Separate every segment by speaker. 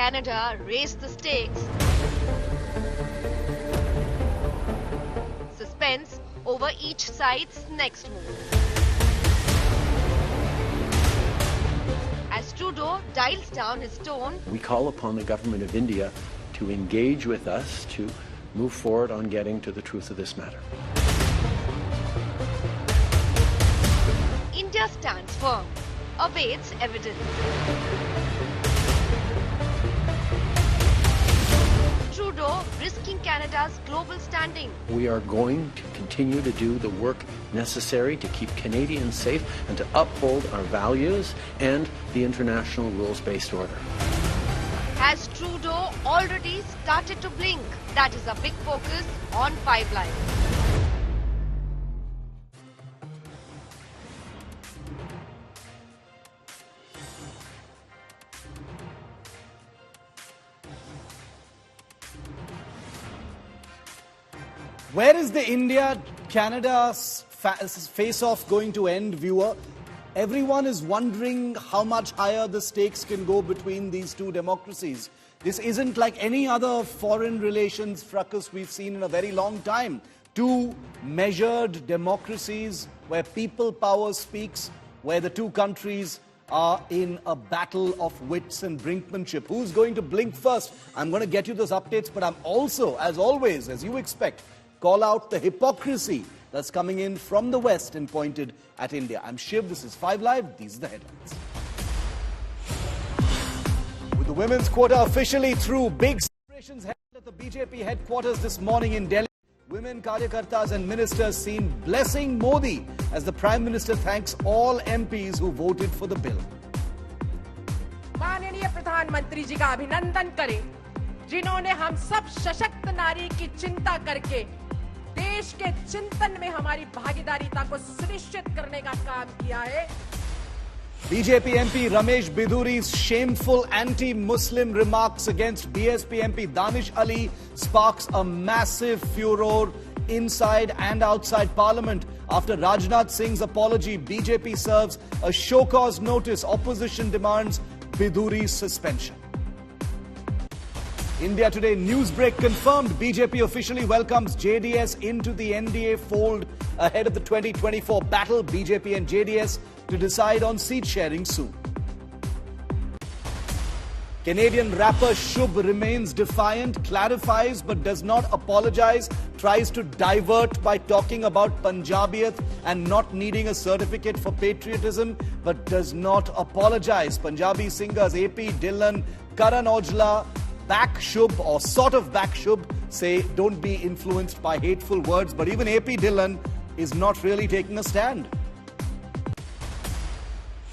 Speaker 1: Canada raise the stakes, suspense over each side's next move. As Trudeau dials down his tone,
Speaker 2: we call upon the government of India to engage with us to move forward on getting to the truth of this matter.
Speaker 1: India stands firm, awaits evidence. Trudeau risking Canada's global standing.
Speaker 2: We are going to continue to do the work necessary to keep Canadians safe and to uphold our values and the international rules-based order.
Speaker 1: Has Trudeau already started to blink? That is a big focus on 5 Live.
Speaker 3: Where is the India-Canada face-off going to end, viewer? Everyone is wondering how much higher the stakes can go between these two democracies. This isn't like any other foreign relations fracas we've seen in a very long time. Two measured democracies where people power speaks, where the two countries are in a battle of wits and brinkmanship. Who's going to blink first? I'm going to get you those updates, but I'm also, as always, as you expect, call out the hypocrisy that's coming in from the West and pointed at India. I'm Shiv, this is 5 Live, these are the headlines. With the women's quota officially through, big celebrations held at the BJP headquarters this morning in Delhi. Women Karyakartas and ministers seen blessing Modi as the Prime Minister thanks all MPs who voted for the bill.
Speaker 4: माननीय प्रधानमंत्री जी का अभिनंदन करें, जिन्होंने हम सब सशक्त नारी की चिंता करके देश के चिंतन में हमारी भागीदारिता को सुनिश्चित करने का काम किया है.
Speaker 3: BJP MP Ramesh Biduri's shameful anti-Muslim remarks against BSP MP Danish Ali sparks a massive furor inside and outside Parliament. After Rajnath Singh's apology, BJP serves a show cause notice. Opposition demands Biduri's suspension. India Today Newsbreak confirmed BJP officially welcomes JDS into the NDA fold ahead of the 2024 battle. BJP and JDS to decide on seat sharing soon. Canadian rapper Shubh remains defiant, clarifies but does not apologize, tries to divert by talking about Punjabiyat and not needing a certificate for patriotism, but does not apologize. Punjabi singers AP Dhillon, Karan Aujla, back Shubh or sort of back Shubh, say don't be influenced by hateful words, but even AP Dhillon is not really taking a stand.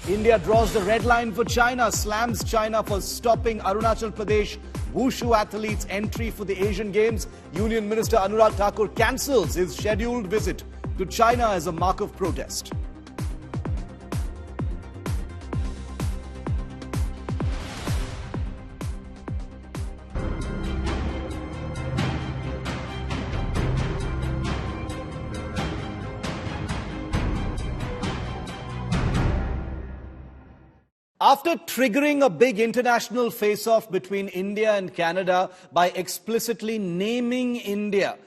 Speaker 3: India draws the red line for China, slams China for stopping Arunachal Pradesh wushu athletes' entry for the Asian Games. Union Minister Anurag Thakur cancels his scheduled visit to China as a mark of protest. After triggering a big international face-off between India and Canada by explicitly naming India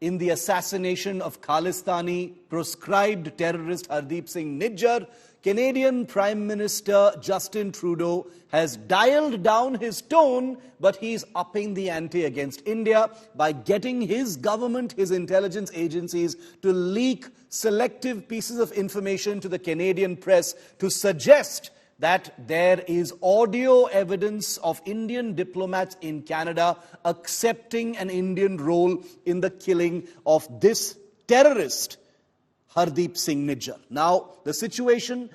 Speaker 3: in the assassination of Khalistani proscribed terrorist Hardeep Singh Nijjar, Canadian Prime Minister Justin Trudeau has dialed down his tone, but he's upping the ante against India by getting his government, his intelligence agencies, to leak selective pieces of information to the Canadian press to suggest that there is audio evidence of Indian diplomats in Canada accepting an Indian role in the killing of this terrorist, Hardeep Singh Nijjar. Now, the situation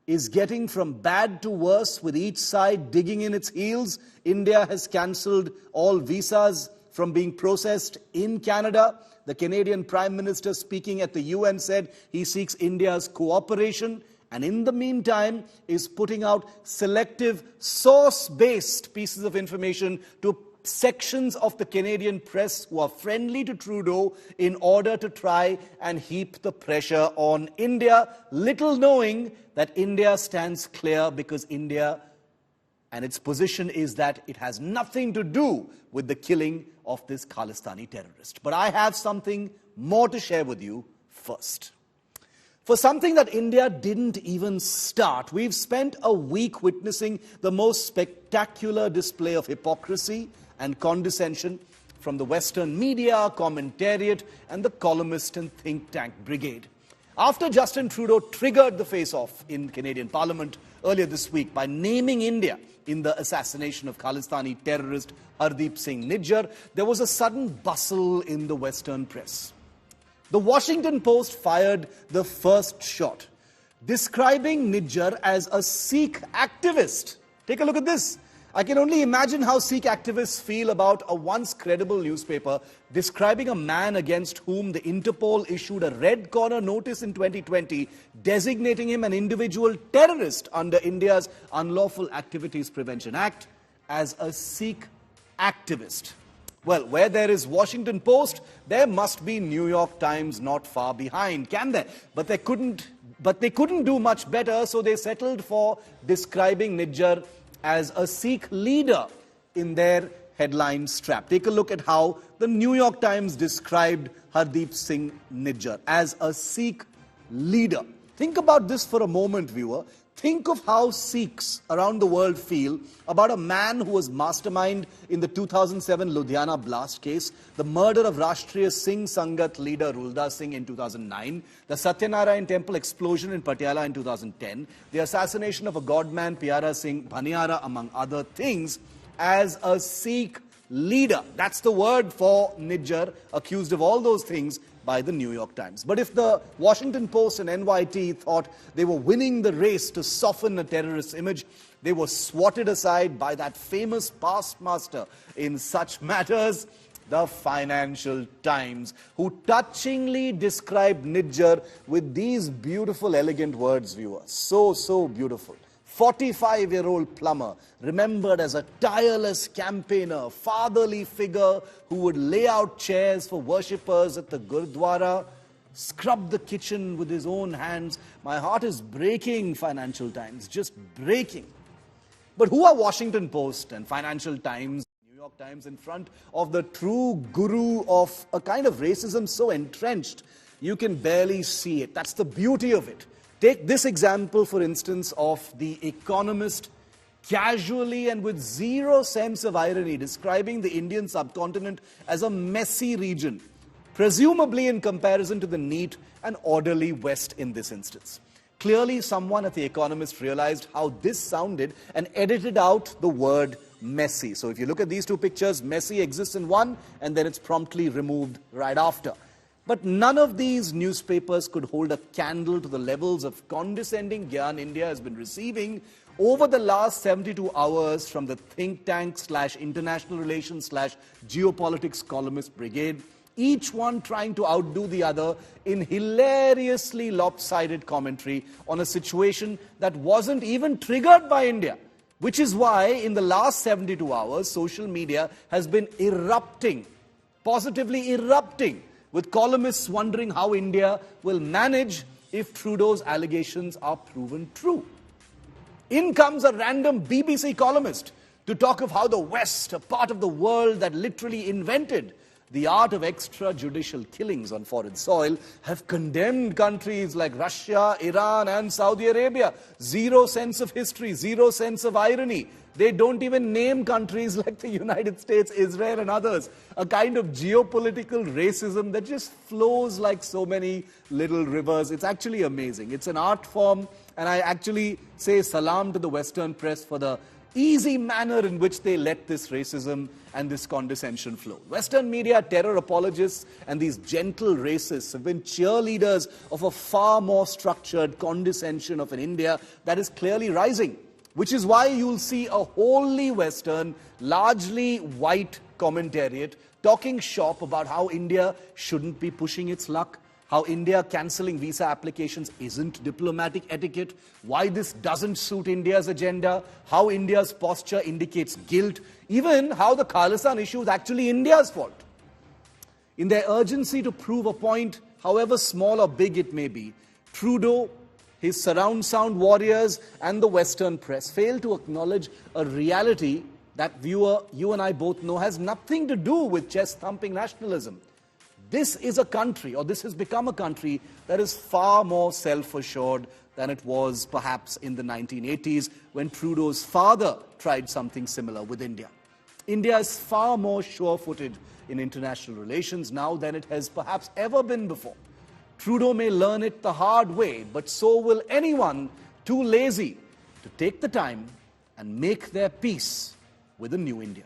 Speaker 3: is getting from bad to worse, with each side digging in its heels. India has cancelled all visas from being processed in Canada. The Canadian Prime Minister, speaking at the UN, said he seeks India's cooperation, and in the meantime is putting out selective source-based pieces of information to sections of the Canadian press who are friendly to Trudeau in order to try and heap the pressure on India, little knowing that India stands clear because India And its position is that it has nothing to do with the killing of this Khalistani terrorist. But I have something more to share with you first. For something that India didn't even start, we've spent a week witnessing the most spectacular display of hypocrisy and condescension from the Western media, commentariat, and the columnist and think tank brigade. After Justin Trudeau triggered the face-off in Canadian Parliament earlier this week by naming India in the assassination of Khalistani terrorist Hardeep Singh Nijjar, there was a sudden bustle in the Western press. The Washington Post fired the first shot, describing Nijjar as a Sikh activist. Take a look at this. I can only imagine how Sikh activists feel about a once credible newspaper describing a man against whom the Interpol issued a red corner notice in 2020, designating him an individual terrorist under India's Unlawful Activities Prevention Act as a Sikh activist. Well, where there is Washington Post, there must be New York Times not far behind, can there? But they couldn't do much better, so they settled for describing Nijjar as a Sikh leader in their headline strap. Take a look at how the New York Times described Hardeep Singh Nijjar as a Sikh leader. Think about this for a moment, viewer. Think of how Sikhs around the world feel about a man who was mastermind in the 2007 Ludhiana blast case, the murder of Rashtriya Singh Sangat leader Rulda Singh in 2009, the Satyanarayan temple explosion in Patiala in 2010, the assassination of a godman Pyara Singh Bhaniara, among other things, as a Sikh leader. That's the word for Nijjar, accused of all those things by the New York Times. But if the Washington Post and NYT thought they were winning the race to soften a terrorist's image, they were swatted aside by that famous past master in such matters, the Financial Times, who touchingly described Nijjar with these beautiful, elegant words, viewers. So beautiful. 45-year-old plumber, remembered as a tireless campaigner, fatherly figure who would lay out chairs for worshippers at the Gurdwara, scrub the kitchen with his own hands. My heart is breaking, Financial Times, just breaking. But who are Washington Post and Financial Times, New York Times, in front of the true guru of a kind of racism so entrenched, you can barely see it. That's the beauty of it. Take this example, for instance, of The Economist casually and with zero sense of irony describing the Indian subcontinent as a messy region, presumably in comparison to the neat and orderly West in this instance. Clearly, someone at The Economist realized how this sounded and edited out the word messy. So if you look at these two pictures, messy exists in one and then it's promptly removed right after. But none of these newspapers could hold a candle to the levels of condescending gyan India has been receiving over the last 72 hours from the think tank / international relations / geopolitics columnist brigade, each one trying to outdo the other in hilariously lopsided commentary on a situation that wasn't even triggered by India. Which is why in the last 72 hours, social media has been erupting, positively erupting, with columnists wondering how India will manage if Trudeau's allegations are proven true. In comes a random BBC columnist to talk of how the West, a part of the world that literally invented the art of extrajudicial killings on foreign soil, have condemned countries like Russia, Iran and Saudi Arabia. Zero sense of history, zero sense of irony. They don't even name countries like the United States, Israel and others. A kind of geopolitical racism that just flows like so many little rivers. It's actually amazing. It's an art form, and I actually say salam to the Western press for the easy manner in which they let this racism and this condescension flow. Western media, terror apologists, and these gentle racists have been cheerleaders of a far more structured condescension of an India that is clearly rising. Which is why you'll see a wholly Western, largely white commentariat talking shop about how India shouldn't be pushing its luck, how India cancelling visa applications isn't diplomatic etiquette, why this doesn't suit India's agenda, how India's posture indicates guilt, even how the Khalistan issue is actually India's fault. In their urgency to prove a point, however small or big it may be, Trudeau his surround sound warriors and the Western press fail to acknowledge a reality that, viewer, you and I both know has nothing to do with chest-thumping nationalism. This is a country, or this has become a country, that is far more self-assured than it was perhaps in the 1980s when Trudeau's father tried something similar with India. India is far more sure-footed in international relations now than it has perhaps ever been before. Trudeau may learn it the hard way, but so will anyone too lazy to take the time and make their peace with a new India.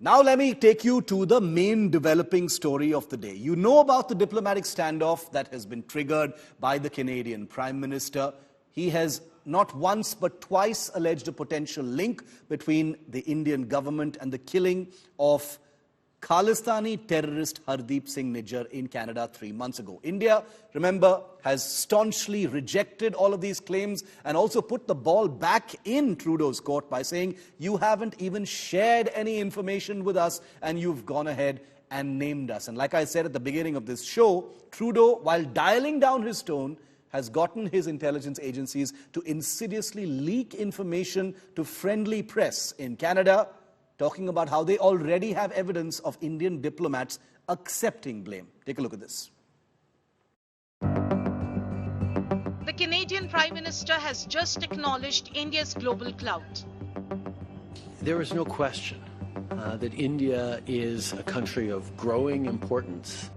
Speaker 3: Now let me take you to the main developing story of the day. You know about the diplomatic standoff that has been triggered by the Canadian Prime Minister. He has not once but twice alleged a potential link between the Indian government and the killing of Khalistani terrorist Hardeep Singh Nijjar in Canada 3 months ago. India, remember, has staunchly rejected all of these claims and also put the ball back in Trudeau's court by saying, you haven't even shared any information with us and you've gone ahead and named us. And like I said at the beginning of this show, Trudeau, while dialing down his tone, has gotten his intelligence agencies to insidiously leak information to friendly press in Canada, talking about how they already have evidence of Indian diplomats accepting blame. Take a look at this.
Speaker 5: The Canadian Prime Minister has just acknowledged India's global clout.
Speaker 2: There is no question that India is a country of growing importance.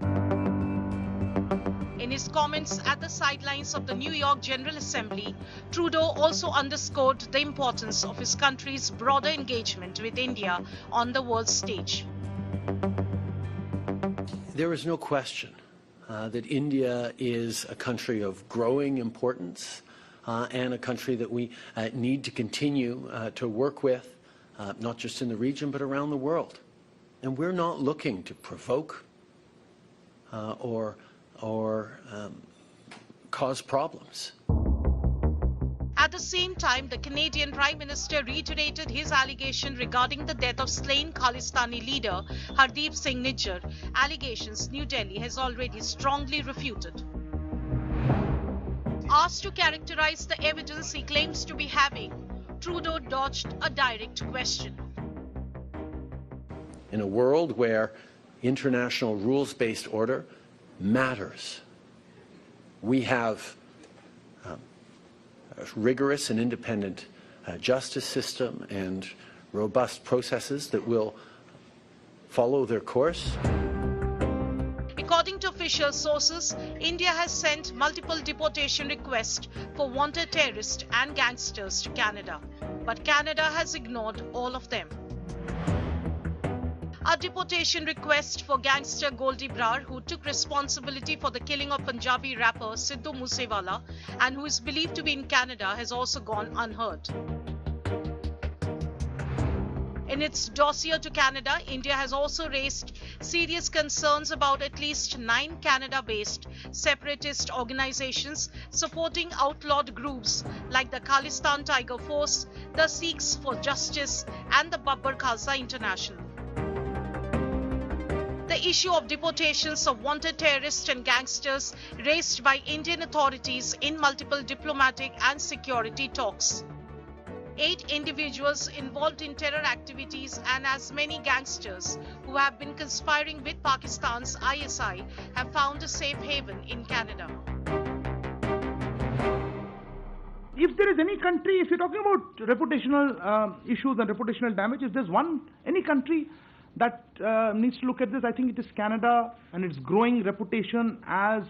Speaker 5: In his comments at the sidelines of the New York General Assembly, Trudeau also underscored the importance of his country's broader engagement with India on the world stage.
Speaker 2: There is no question that India is a country of growing importance and a country that we need to continue to work with, not just in the region but around the world. And we're not looking to provoke or cause problems.
Speaker 5: At the same time, the Canadian Prime Minister reiterated his allegation regarding the death of slain Khalistani leader Hardeep Singh Nijjar, allegations New Delhi has already strongly refuted. Asked to characterize the evidence he claims to be having, Trudeau dodged a direct question.
Speaker 2: In a world where international rules-based order matters, we have a rigorous and independent justice system and robust processes that will follow their course.
Speaker 5: According to official sources, India has sent multiple deportation requests for wanted terrorists and gangsters to Canada, but Canada has ignored all of them. A deportation request for gangster Goldie Brar, who took responsibility for the killing of Punjabi rapper Sidhu Moosewala and who is believed to be in Canada, has also gone unheard. In its dossier to Canada, India has also raised serious concerns about at least 9 Canada-based separatist organizations supporting outlawed groups like the Khalistan Tiger Force, the Sikhs for Justice, and the Babbar Khalsa International. The issue of deportations of wanted terrorists and gangsters raised by Indian authorities in multiple diplomatic and security talks. 8 individuals involved in terror activities and as many gangsters who have been conspiring with Pakistan's ISI have found a safe haven in Canada.
Speaker 6: If there is any country, if you're talking about reputational issues and reputational damage, if there's any country that needs to look at this, I think it is Canada and its growing reputation as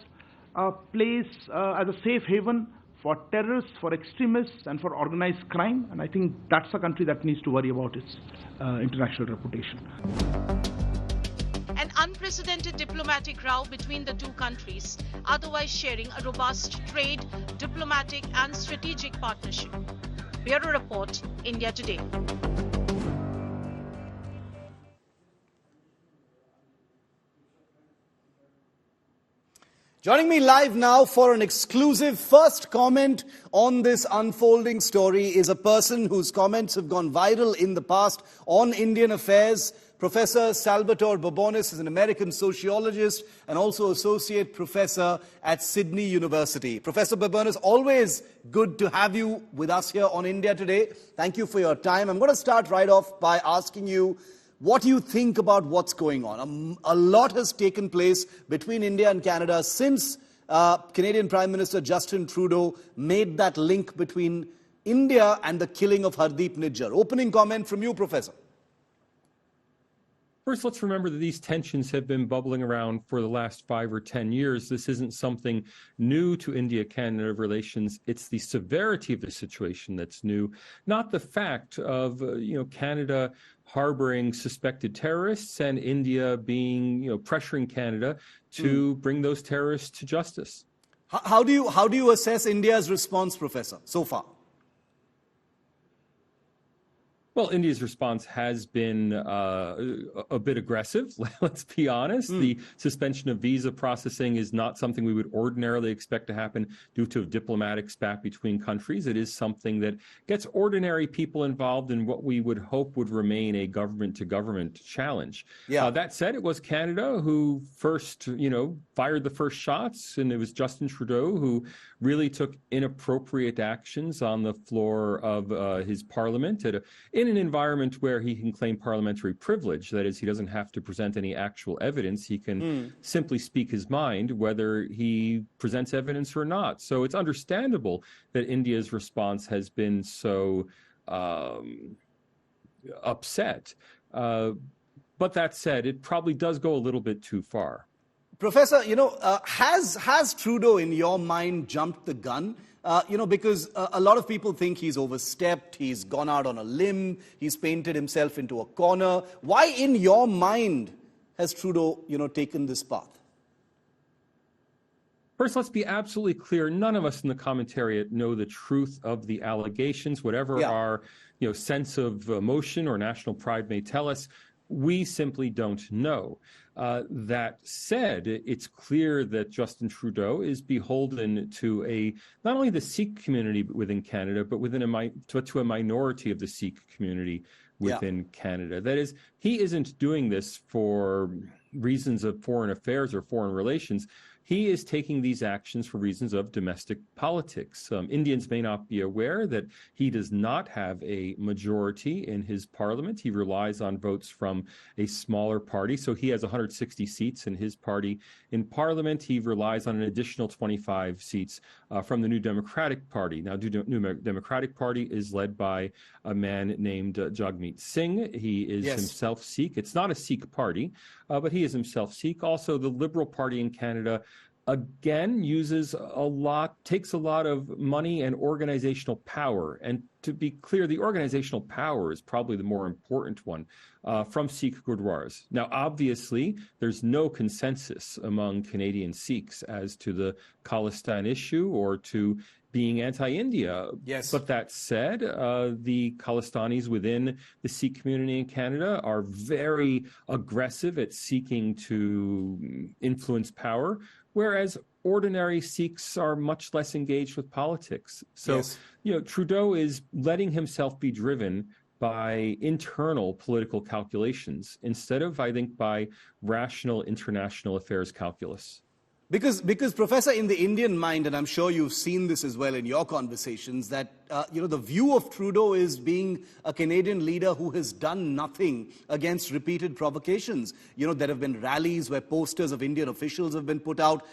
Speaker 6: a place, as a safe haven for terrorists, for extremists, and for organized crime. And I think that's a country that needs to worry about its international reputation.
Speaker 5: An unprecedented diplomatic row between the two countries, otherwise sharing a robust trade, diplomatic, and strategic partnership. Bureau Report, India Today.
Speaker 3: Joining me live now for an exclusive first comment on this unfolding story is a person whose comments have gone viral in the past on Indian affairs, Professor Salvatore Bobonis is an American sociologist and also associate professor at Sydney University. Professor Bobonis, always good to have you with us here on India Today. Thank you for your time. I'm going to start right off by asking you, what do you think about what's going on? A lot has taken place between India and Canada since Canadian Prime Minister Justin Trudeau made that link between India and the killing of Hardeep Nijjar. Opening comment from you, Professor.
Speaker 7: First, let's remember that these tensions have been bubbling around for the last 5 or 10 years. This isn't something new to India-Canada relations. It's the severity of the situation that's new, not the fact of, Canada harboring suspected terrorists and India being, pressuring Canada to bring those terrorists to justice.
Speaker 3: How do you assess India's response, Professor, so far?
Speaker 7: Well, India's response has been a bit aggressive, let's be honest. The suspension of visa processing is not something we would ordinarily expect to happen due to a diplomatic spat between countries. It is something that gets ordinary people involved in what we would hope would remain a government-to-government challenge.
Speaker 3: Yeah.
Speaker 7: That said, it was Canada who first, fired the first shots, and it was Justin Trudeau who really took inappropriate actions on the floor of his parliament in an environment where he can claim parliamentary privilege. That is, he doesn't have to present any actual evidence. He can simply speak his mind, whether he presents evidence or not. So it's understandable that India's response has been so upset. But that said, it probably does go a little bit too far.
Speaker 3: Professor, has Trudeau, in your mind, jumped the gun? Because a lot of people think he's overstepped, he's gone out on a limb, he's painted himself into a corner. Why, in your mind, has Trudeau, taken this path?
Speaker 7: First, let's be absolutely clear. None of us in the commentariat know the truth of the allegations. Whatever our, sense of emotion or national pride may tell us, we simply don't know. That said, it's clear that Justin Trudeau is beholden to not only the Sikh community within Canada, but to a minority of the Sikh community within Canada. That is, he isn't doing this for reasons of foreign affairs or foreign relations. He is taking these actions for reasons of domestic politics. Indians may not be aware that he does not have a majority in his parliament. He relies on votes from a smaller party. So he has 160 seats in his party in parliament. He relies on an additional 25 seats from the New Democratic Party. Now, the New Democratic Party is led by a man named Jagmeet Singh. He is himself Sikh. It's not a Sikh party, but he is himself Sikh. Also, the Liberal Party in Canada again takes a lot of money and organizational power. And to be clear, the organizational power is probably the more important one from Sikh Gurdwaras. Now, obviously, there's no consensus among Canadian Sikhs as to the Khalistan issue or to being anti-India.
Speaker 3: Yes.
Speaker 7: But that said, the Khalistanis within the Sikh community in Canada are very aggressive at seeking to influence power, whereas ordinary Sikhs are much less engaged with politics. So, Trudeau is letting himself be driven by internal political calculations instead of, I think, by rational international affairs calculus.
Speaker 3: Because, Professor, in the Indian mind, and I'm sure you've seen this as well in your conversations, that, the view of Trudeau is being a Canadian leader who has done nothing against repeated provocations. There have been rallies where posters of Indian officials have been put out,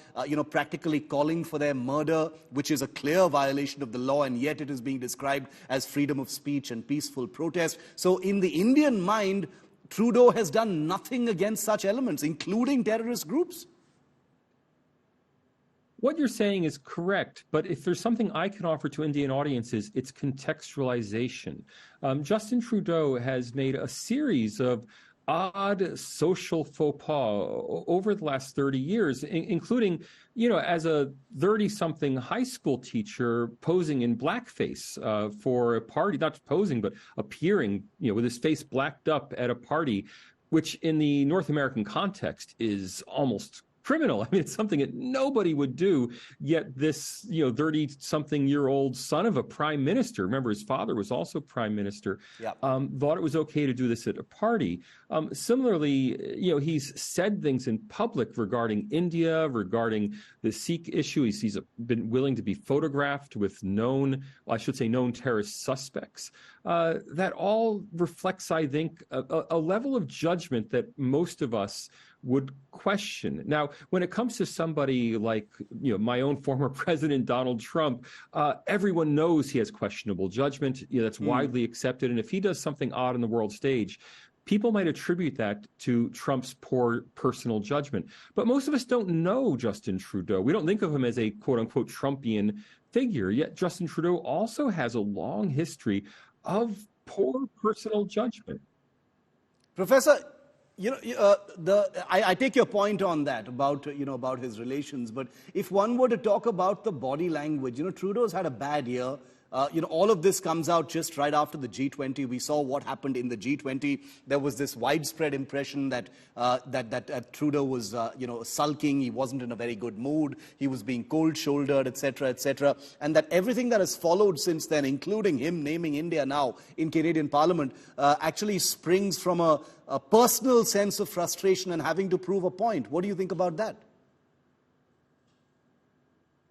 Speaker 3: practically calling for their murder, which is a clear violation of the law, and yet it is being described as freedom of speech and peaceful protest. So in the Indian mind, Trudeau has done nothing against such elements, including terrorist groups.
Speaker 7: What you're saying is correct, but if there's something I can offer to Indian audiences, it's contextualization. Justin Trudeau has made a series of odd social faux pas over the last 30 years, including, as a 30-something high school teacher posing in blackface for a party, not posing, but appearing, with his face blacked up at a party, which in the North American context is almost criminal. I mean, it's something that nobody would do. Yet this, 30-something-year-old son of a prime minister, remember his father was also prime minister, thought it was okay to do this at a party. Similarly, he's said things in public regarding India, regarding the Sikh issue. He's been willing to be photographed with known terrorist suspects. That all reflects, I think, a level of judgment that most of us would question. Now, when it comes to somebody like, my own former president, Donald Trump, everyone knows he has questionable judgment. That's widely accepted. And if he does something odd on the world stage, people might attribute that to Trump's poor personal judgment. But most of us don't know Justin Trudeau. We don't think of him as a quote-unquote Trumpian figure. Yet Justin Trudeau also has a long history of poor personal judgment.
Speaker 3: Professor, I take your point on that about his relations. But if one were to talk about the body language, Trudeau's had a bad year. All of this comes out just right after the G20. We saw what happened in the G20. There was this widespread impression that Trudeau was, sulking. He wasn't in a very good mood. He was being cold-shouldered, etc., and that everything that has followed since then, including him naming India now in Canadian Parliament, actually springs from a personal sense of frustration and having to prove a point. What do you think about that?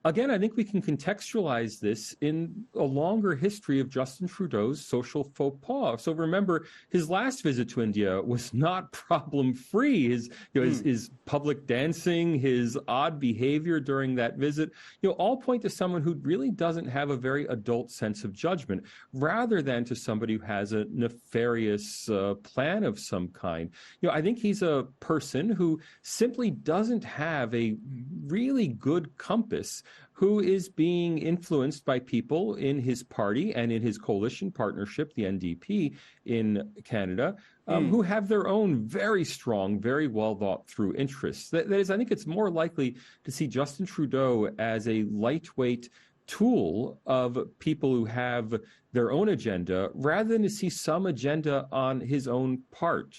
Speaker 7: Again, I think we can contextualize this in a longer history of Justin Trudeau's social faux pas. So remember, his last visit to India was not problem-free. His public dancing, his odd behavior during that visit, all point to someone who really doesn't have a very adult sense of judgment, rather than to somebody who has a nefarious plan of some kind. I think he's a person who simply doesn't have a really good compass, who is being influenced by people in his party and in his coalition partnership, the NDP in Canada, who have their own very strong, very well thought through interests. That is, I think it's more likely to see Justin Trudeau as a lightweight tool of people who have their own agenda, rather than to see some agenda on his own part.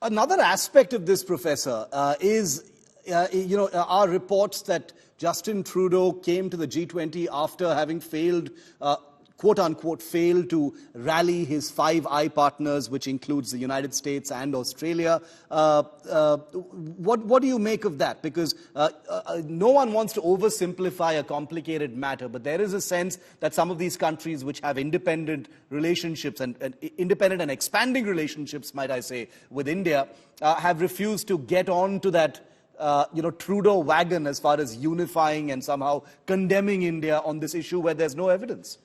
Speaker 3: Another aspect of this, Professor, is are reports that Justin Trudeau came to the G20 after having failed, quote-unquote, failed to rally his Five Eye partners, which includes the United States and Australia. What do you make of that? Because no one wants to oversimplify a complicated matter, but there is a sense that some of these countries which have independent relationships and independent and expanding relationships, might I say, with India, have refused to get on to that Trudeau wagon as far as unifying and somehow condemning India on this issue where there's no evidence.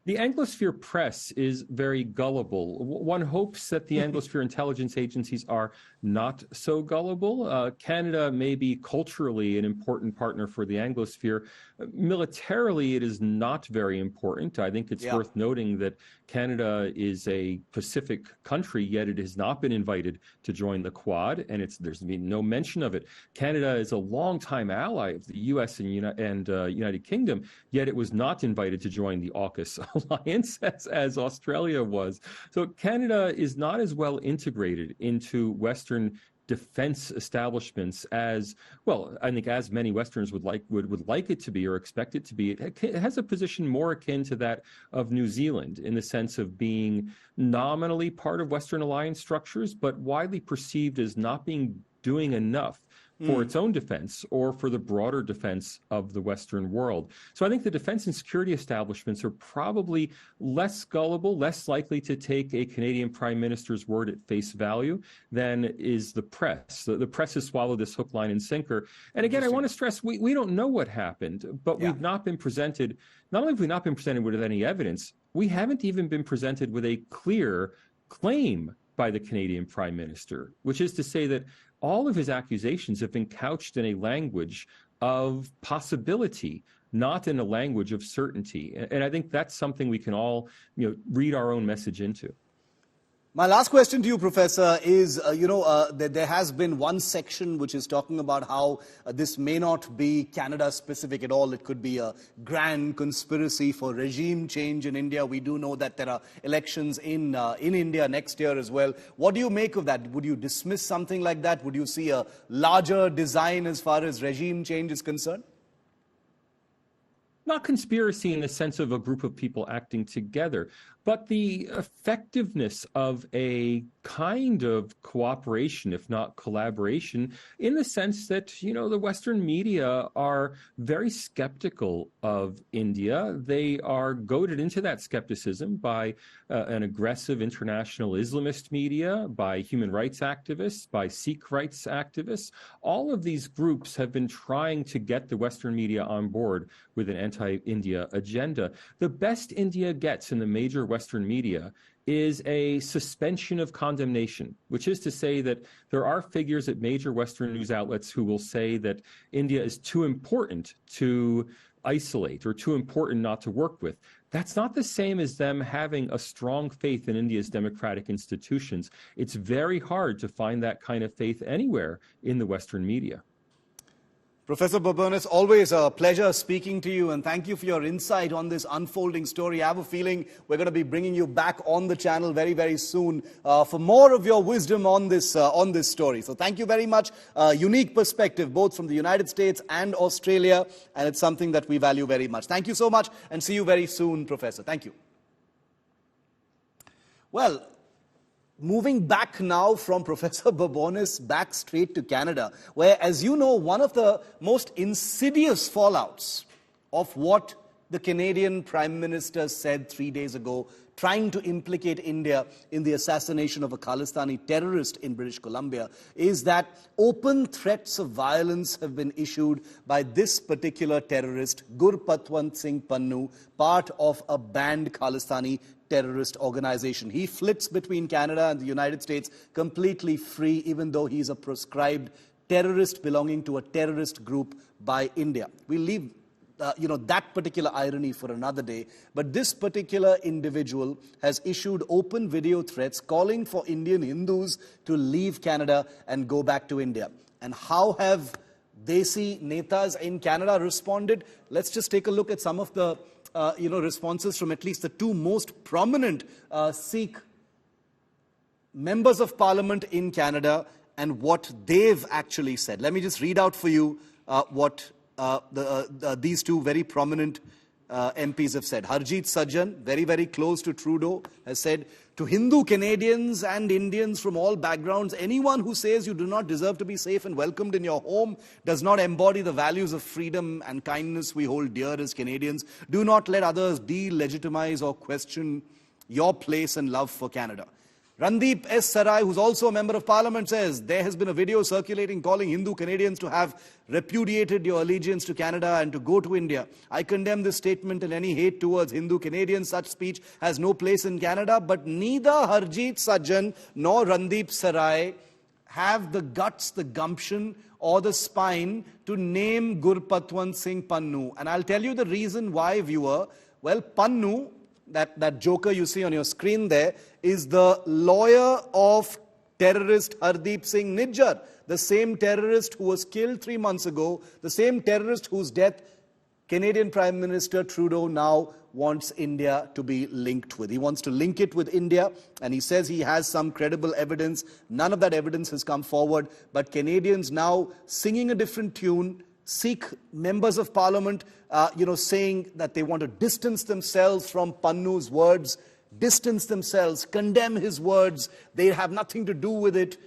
Speaker 7: The Anglosphere press is very gullible. One hopes that the Anglosphere intelligence agencies are not so gullible. Canada may be culturally an important partner for the Anglosphere. Militarily, it is not very important. I think it's worth noting that Canada is a Pacific country, yet it has not been invited to join the Quad, and there's been no mention of it. Canada is a longtime ally of the U.S. and United Kingdom, yet it was not invited to join the AUKUS alliance as Australia was. So Canada is not as well integrated into Western defense establishments as well. I think as many Westerners would like it to be or expect it to be. It has a position more akin to that of New Zealand in the sense of being nominally part of Western alliance structures, but widely perceived as not doing enough for its own defense or for the broader defense of the Western world. So I think the defense and security establishments are probably less gullible, less likely to take a Canadian Prime Minister's word at face value than is the press. The press has swallowed this hook, line, and sinker. And again, I want to stress, we don't know what happened, but we've not been presented, not only have we not been presented with any evidence, we haven't even been presented with a clear claim by the Canadian Prime Minister, which is to say that all of his accusations have been couched in a language of possibility, not in a language of certainty. And I think that's something we can all, read our own message into.
Speaker 3: My last question to you, Professor, is, there has been one section which is talking about how this may not be Canada-specific at all. It could be a grand conspiracy for regime change in India. We do know that there are elections in India next year as well. What do you make of that? Would you dismiss something like that? Would you see a larger design as far as regime change is concerned?
Speaker 7: Not conspiracy in the sense of a group of people acting together, but the effectiveness of a kind of cooperation, if not collaboration, in the sense that, the Western media are very skeptical of India. They are goaded into that skepticism by an aggressive international Islamist media, by human rights activists, by Sikh rights activists. All of these groups have been trying to get the Western media on board with an anti-India agenda. The best India gets in the major Western media is a suspension of condemnation, which is to say that there are figures at major Western news outlets who will say that India is too important to isolate or too important not to work with. That's not the same as them having a strong faith in India's democratic institutions. It's very hard to find that kind of faith anywhere in the Western media.
Speaker 3: Professor Babones, always a pleasure speaking to you, and thank you for your insight on this unfolding story. I have a feeling we're going to be bringing you back on the channel very, very soon for more of your wisdom on this story. So thank you very much. Unique perspective, both from the United States and Australia, and it's something that we value very much. Thank you so much, and see you very soon, Professor. Thank you. Well, moving back now from Professor Babones back straight to Canada, where, as you know, one of the most insidious fallouts of what the Canadian Prime Minister said 3 days ago, trying to implicate India in the assassination of a Khalistani terrorist in British Columbia, is that open threats of violence have been issued by this particular terrorist, Gurpatwant Singh Pannu, part of a banned Khalistani terrorist organization. He flits between Canada and the United States completely free, even though he's a proscribed terrorist belonging to a terrorist group by India. We'll leave that particular irony for another day. But this particular individual has issued open video threats calling for Indian Hindus to leave Canada and go back to India. And how have Desi Netas in Canada responded? Let's just take a look at some of the responses from at least the two most prominent Sikh members of parliament in Canada and what they've actually said. Let me just read out for you what these two very prominent MPs have said. Harjit Sajjan, very, very close to Trudeau, has said, to Hindu Canadians and Indians from all backgrounds, anyone who says you do not deserve to be safe and welcomed in your home does not embody the values of freedom and kindness we hold dear as Canadians. Do not let others delegitimize or question your place and love for Canada. Randeep S. Sarai, who's also a member of parliament, says, there has been a video circulating calling Hindu Canadians to have repudiated your allegiance to Canada and to go to India. I condemn this statement and any hate towards Hindu Canadians. Such speech has no place in Canada, but neither Harjit Sajjan nor Randeep Sarai have the guts, the gumption or the spine to name Gurpatwant Singh Pannu. And I'll tell you the reason why, viewer. Well, Pannu, that joker you see on your screen there, is the lawyer of terrorist Hardeep Singh Nijjar, the same terrorist who was killed 3 months ago, the same terrorist whose death Canadian Prime Minister Trudeau now wants India to be linked with. He wants to link it with India, and he says he has some credible evidence. None of that evidence has come forward, but Canadians now singing a different tune, Sikh members of parliament, saying that they want to distance themselves from Pannu's words, distance themselves, condemn his words. They have nothing to do with it.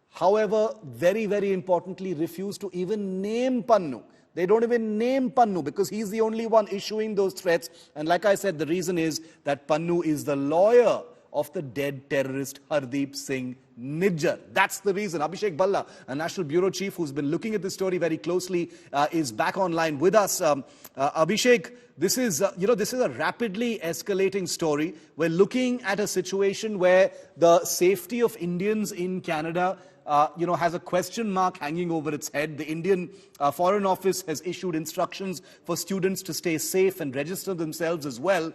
Speaker 3: However, very, very importantly, refuse to even name Pannu. They don't even name Pannu because he's the only one issuing those threats. And like I said, the reason is that Pannu is the lawyer of the dead terrorist Hardeep Singh Nijjar. That's the reason. Abhishek Balla, a National Bureau Chief who's been looking at this story very closely, is back online with us. Abhishek, this is a rapidly escalating story. We're looking at a situation where the safety of Indians in Canada has a question mark hanging over its head. The Indian Foreign Office has issued instructions for students to stay safe and register themselves as well.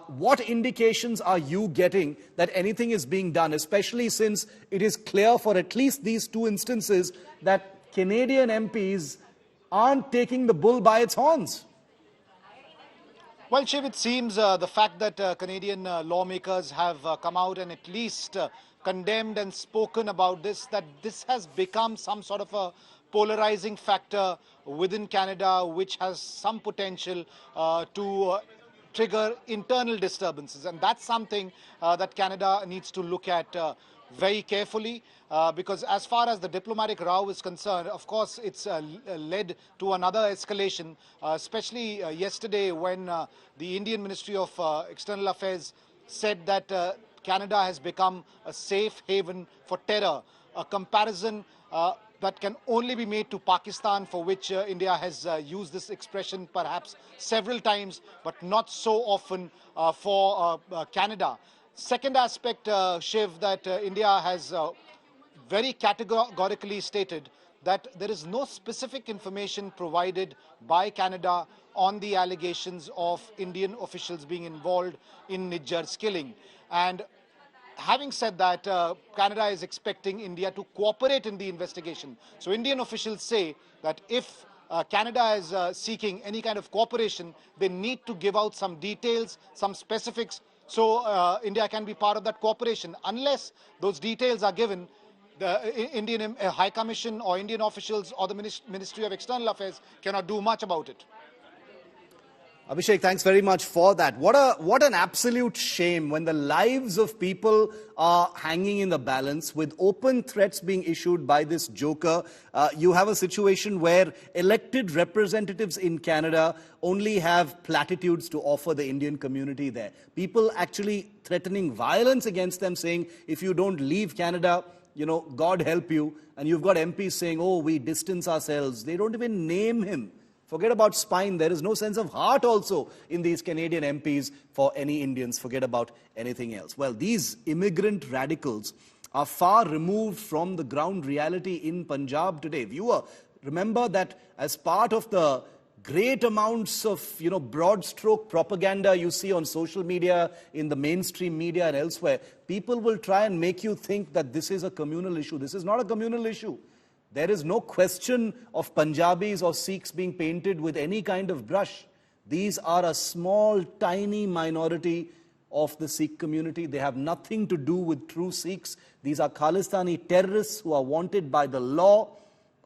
Speaker 3: What indications are you getting that anything is being done, especially since it is clear for at least these two instances that Canadian MPs aren't taking the bull by its horns?
Speaker 8: Well, Shiv, it seems the fact that Canadian lawmakers have come out and at least condemned and spoken about this, that this has become some sort of a polarizing factor within Canada, which has some potential to trigger internal disturbances. And that's something that Canada needs to look at very carefully, because as far as the diplomatic row is concerned, of course, it's led to another escalation, especially yesterday when the Indian Ministry of External Affairs said that Canada has become a safe haven for terror, a comparison that can only be made to Pakistan, for which India has used this expression perhaps several times, but not so often for Canada. Second aspect, Shiv, that India has very categorically stated that there is no specific information provided by Canada on the allegations of Indian officials being involved in Nijjar's killing. And having said that, Canada is expecting India to cooperate in the investigation. So Indian officials say that if Canada is seeking any kind of cooperation, they need to give out some details, some specifics, so India can be part of that cooperation. Unless those details are given, the Indian High Commission or Indian officials or the Ministry of External Affairs cannot do much about it.
Speaker 3: Abhishek, thanks very much for that. What an absolute shame when the lives of people are hanging in the balance with open threats being issued by this joker. You have a situation where elected representatives in Canada only have platitudes to offer the Indian community there. People actually threatening violence against them, saying, if you don't leave Canada, God help you. And you've got MPs saying, oh, we distance ourselves. They don't even name him. Forget about spine. There is no sense of heart also in these Canadian MPs for any Indians. Forget about anything else. Well, these immigrant radicals are far removed from the ground reality in Punjab today. Viewer, remember that as part of the great amounts of, broad stroke propaganda you see on social media, in the mainstream media and elsewhere, people will try and make you think that this is a communal issue. This is not a communal issue. There is no question of Punjabis or Sikhs being painted with any kind of brush. These are a small, tiny minority of the Sikh community. They have nothing to do with true Sikhs. These are Khalistani terrorists who are wanted by the law.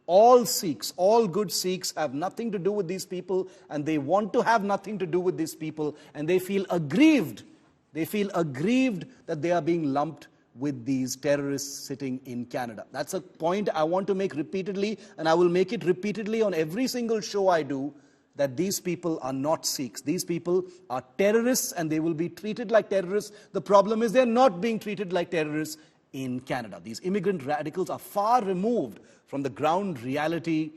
Speaker 3: All Sikhs, all good Sikhs have nothing to do with these people, and they want to have nothing to do with these people, and they feel aggrieved. They feel aggrieved that they are being lumped with these terrorists sitting in Canada. That's a point I want to make repeatedly, and I will make it repeatedly on every single show I do, that these people are not Sikhs. These people are terrorists, and they will be treated like terrorists. The problem is they're not being treated like terrorists in Canada. These immigrant radicals are far removed from the ground reality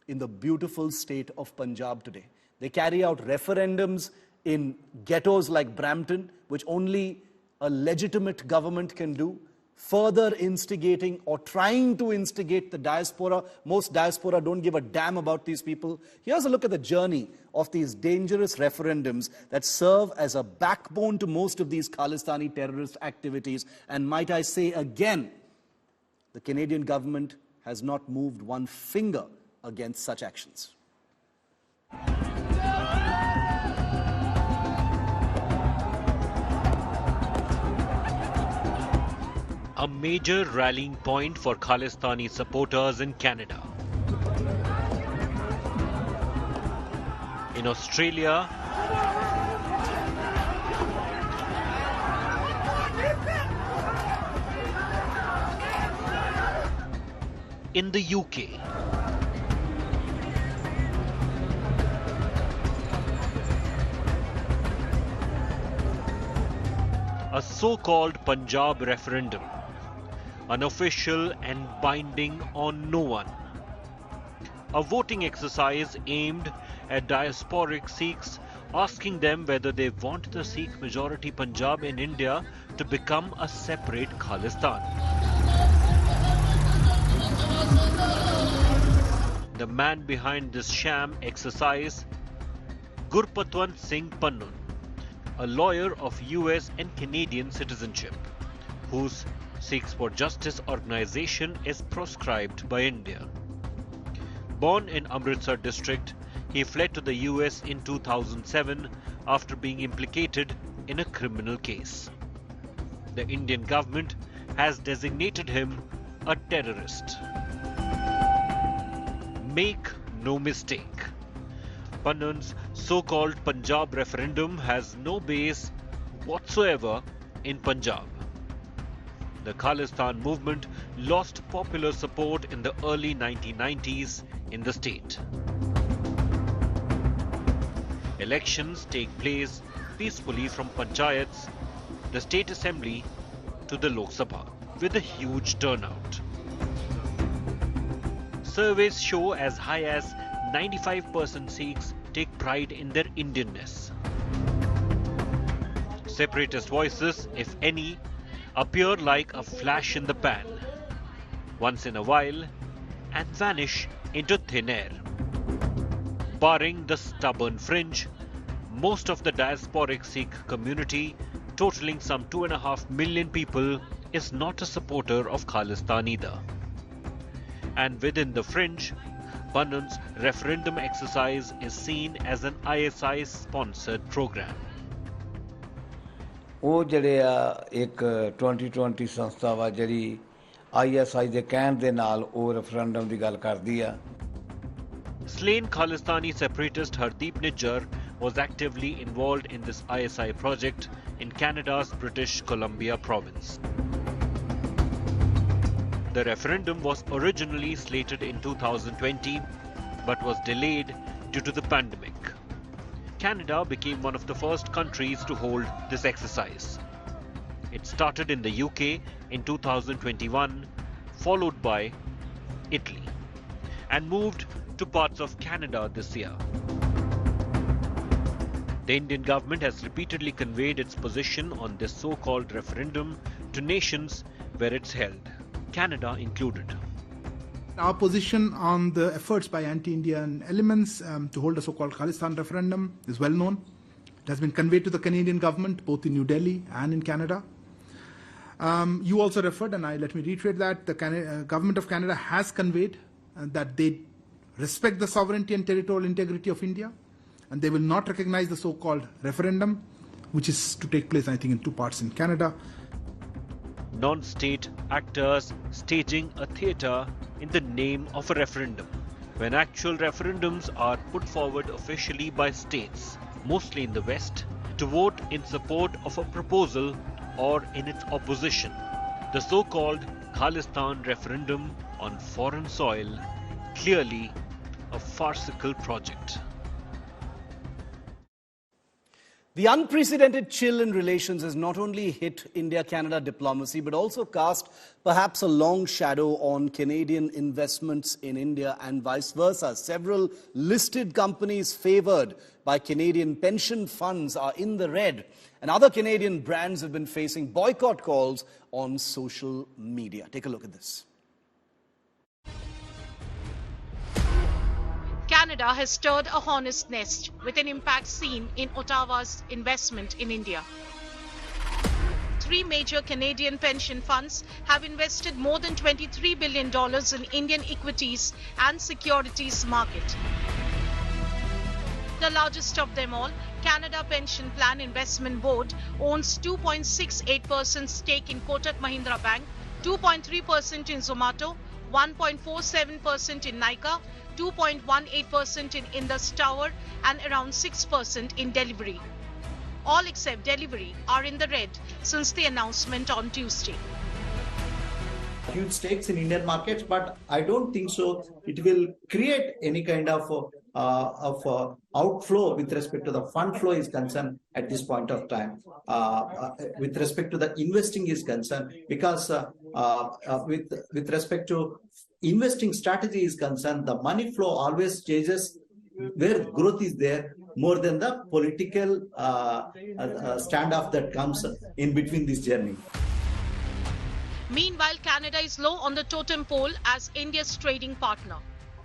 Speaker 3: in the beautiful state of Punjab today. They carry out referendums in ghettos like Brampton, which only a legitimate government can do, further instigating or trying to instigate the diaspora. Most diaspora don't give a damn about these people. Here's a look at the journey of these dangerous referendums that serve as a backbone to most of these Khalistani terrorist activities. And might I say again, the Canadian government has not moved one finger against such actions.
Speaker 9: A major rallying point for Khalistani supporters in Canada. In Australia, in the UK, a so-called Punjab referendum, unofficial and binding on no one. A voting exercise aimed at diasporic Sikhs, asking them whether they want the Sikh majority Punjab in India to become a separate Khalistan. The man behind this sham exercise, Gurpatwant Singh Pannun, a lawyer of US and Canadian citizenship, whose Seeks for Justice organization is proscribed by India. Born in Amritsar district, he fled to the US in 2007 after being implicated in a criminal case. The Indian government has designated him a terrorist. Make no mistake, Pannun's so-called Punjab referendum has no base whatsoever in Punjab. The Khalistan movement lost popular support in the early 1990s in the state. Elections take place peacefully from panchayats, the state assembly, to the Lok Sabha with a huge turnout. Surveys show as high as 95% Sikhs take pride in their Indianness. Separatist voices, if any, appear like a flash in the pan, once in a while, and vanish into thin air. Barring the stubborn fringe, most of the diasporic Sikh community, totaling some 2.5 million people, is not a supporter of Khalistan either. And within the fringe, Pannun's referendum exercise is seen as an ISI-sponsored program.
Speaker 10: ਉਹ ਜਿਹੜੇ ਆ ਇੱਕ 2020 ਸੰਸਥਾ ਵਾ ਜਿਹੜੀ ISI ਦੇ ਕਹਿਣ ਦੇ ਨਾਲ ਉਹ ਰੈਫਰੈਂਡਮ ਦੀ ਗੱਲ ਕਰਦੀ ਆ.
Speaker 9: Slain Khalistani separatist Hardeep Nijjar was actively involved in this ISI project in Canada's British Columbia province. The referendum was originally slated in 2020 but was delayed due to the pandemic. Canada became one of the first countries to hold this exercise. It started in the UK in 2021, followed by Italy, and moved to parts of Canada this year. The Indian government has repeatedly conveyed its position on this so-called referendum to nations where it's held, Canada included.
Speaker 6: Our position on the efforts by anti-Indian elements to hold a so-called Khalistan referendum is well known. It has been conveyed to the Canadian government, both in New Delhi and in Canada. You also referred, and let me reiterate that, the government of Canada has conveyed that they respect the sovereignty and territorial integrity of India, and they will not recognize the so-called referendum, which is to take place, I think, in 2 parts in Canada.
Speaker 9: Non-state actors staging a theatre in the name of a referendum, when actual referendums are put forward officially by states, mostly in the West, to vote in support of a proposal or in its opposition. The so-called Khalistan referendum on foreign soil, clearly a farcical project.
Speaker 3: The unprecedented chill in relations has not only hit India-Canada diplomacy, but also cast perhaps a long shadow on Canadian investments in India and vice versa. Several listed companies favoured by Canadian pension funds are in the red, and other Canadian brands have been facing boycott calls on social media. Take a look at this.
Speaker 5: Canada has stirred a hornet's nest with an impact seen in Ottawa's investment in India. 3 major Canadian pension funds have invested more than $23 billion in Indian equities and securities market. The largest of them all, Canada Pension Plan Investment Board, owns 2.68% stake in Kotak Mahindra Bank, 2.3% in Zomato, 1.47% in Nykaa, 2.18% in Indus Tower, and around 6% in Delivery. All except Delivery are in the red since the announcement on Tuesday.
Speaker 11: Huge stakes in Indian markets, but I don't think so it will create any kind of outflow with respect to the fund flow is concerned at this point of time. With respect to the investing is concerned, because with respect to investing strategy is concerned, the money flow always changes where growth is there more than the political standoff that comes in between this journey.
Speaker 5: Meanwhile, Canada is low on the totem pole as India's trading partner.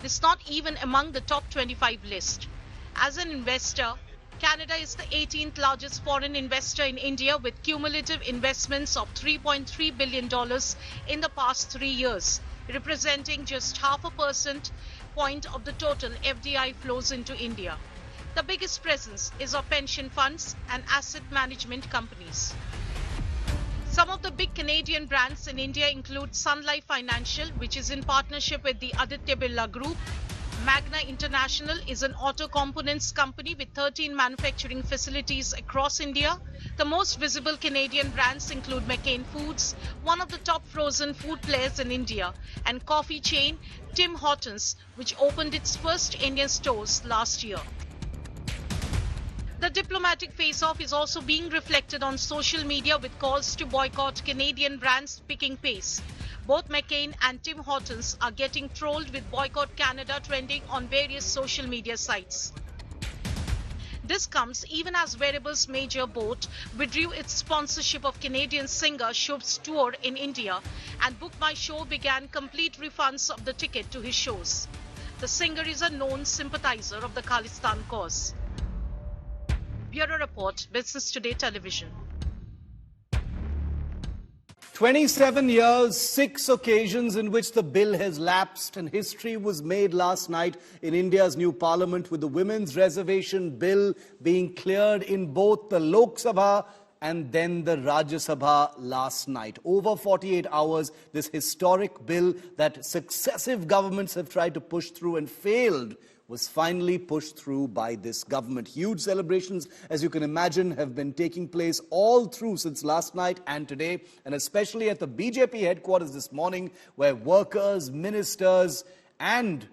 Speaker 5: It's not even among the top 25 list. As an investor, Canada is the 18th largest foreign investor in India with cumulative investments of $3.3 billion in the past 3 years, representing just 0.5% of the total FDI flows into India. The biggest presence is of pension funds and asset management companies. Some of the big Canadian brands in India include Sun Life Financial, which is in partnership with the Aditya Birla Group. Magna International is an auto components company with 13 manufacturing facilities across India. The most visible Canadian brands include McCain Foods, one of the top frozen food players in India, and coffee chain Tim Hortons, which opened its first Indian stores last year. The diplomatic face-off is also being reflected on social media with calls to boycott Canadian brands picking pace. Both McCain and Tim Hortons are getting trolled with Boycott Canada trending on various social media sites. This comes even as Wearables major boat withdrew its sponsorship of Canadian singer Shubh's tour in India, and Book My Show began complete refunds of the ticket to his shows. The singer is a known sympathizer of the Khalistan cause. Bureau Report, Business Today Television.
Speaker 3: 27 years, 6 occasions in which the bill has lapsed, and history was made last night in India's new parliament with the women's reservation bill being cleared in both the Lok Sabha and then the Rajya Sabha last night. Over 48 hours, this historic bill that successive governments have tried to push through and failed was finally pushed through by this government. Huge celebrations, as you can imagine, have been taking place all through since last night and today, and especially at the BJP headquarters this morning, where workers, ministers, and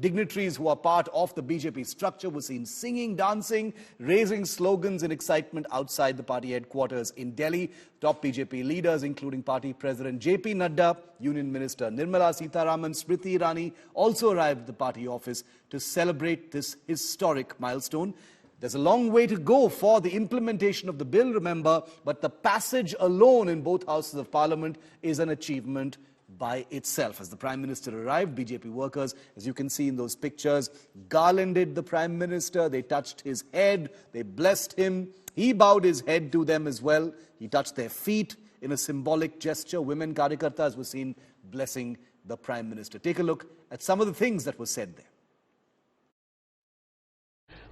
Speaker 3: dignitaries who are part of the BJP structure were seen singing, dancing, raising slogans in excitement outside the party headquarters in Delhi. Top BJP leaders, including party president JP Nadda, Union Minister Nirmala Sitharaman, Smriti Irani, also arrived at the party office to celebrate this historic milestone. There's a long way to go for the implementation of the bill, remember, but the passage alone in both houses of parliament is an achievement by itself. As the Prime Minister arrived, BJP workers, as you can see in those pictures, garlanded the Prime Minister. They touched his head, they blessed him. He bowed his head to them as well. He touched their feet in a symbolic gesture. Women Karyakartas were seen blessing the Prime Minister. Take a look at some of the things that were said there.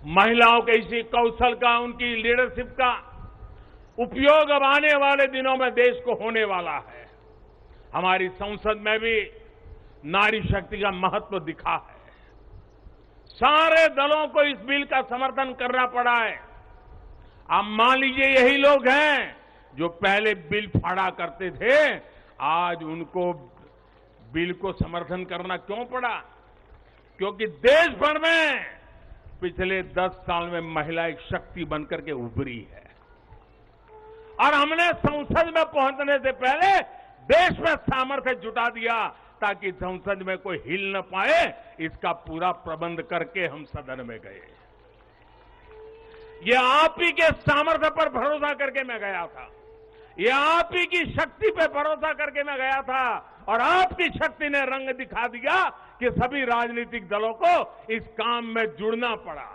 Speaker 12: महिलाओं के इसी कौशल का, उनकी leadership का उपयोग अब आने वाले दिनों में देश को होने वाला है। हमारी संसद में भी नारी शक्ति का महत्व दिखा है। सारे दलों को इस बिल का समर्थन करना पड़ा है। अब मान लीजिए यही लोग हैं जो पहले बिल फाड़ा करते थे, आज उनको बिल को समर्थन करना क्यों पड़ा? क्योंकि देश भर में पिछले 10 साल में महिला एक शक्ति बनकर के उभरी है, और हमने संसद में पहुंचने से पहले देश में सामर्थ्य जुटा दिया ताकि संसद में कोई हिल न पाए। इसका पूरा प्रबंध करके हम सदन में गए। ये आप ही के सामर्थ्य पर भरोसा करके मैं गया था, ये आप ही की शक्ति पर भरोसा करके मैं गया था, और आपकी शक्ति ने रंग दिखा दिया कि सभी राजनीतिक दलों को इस काम में जुड़ना पड़ा।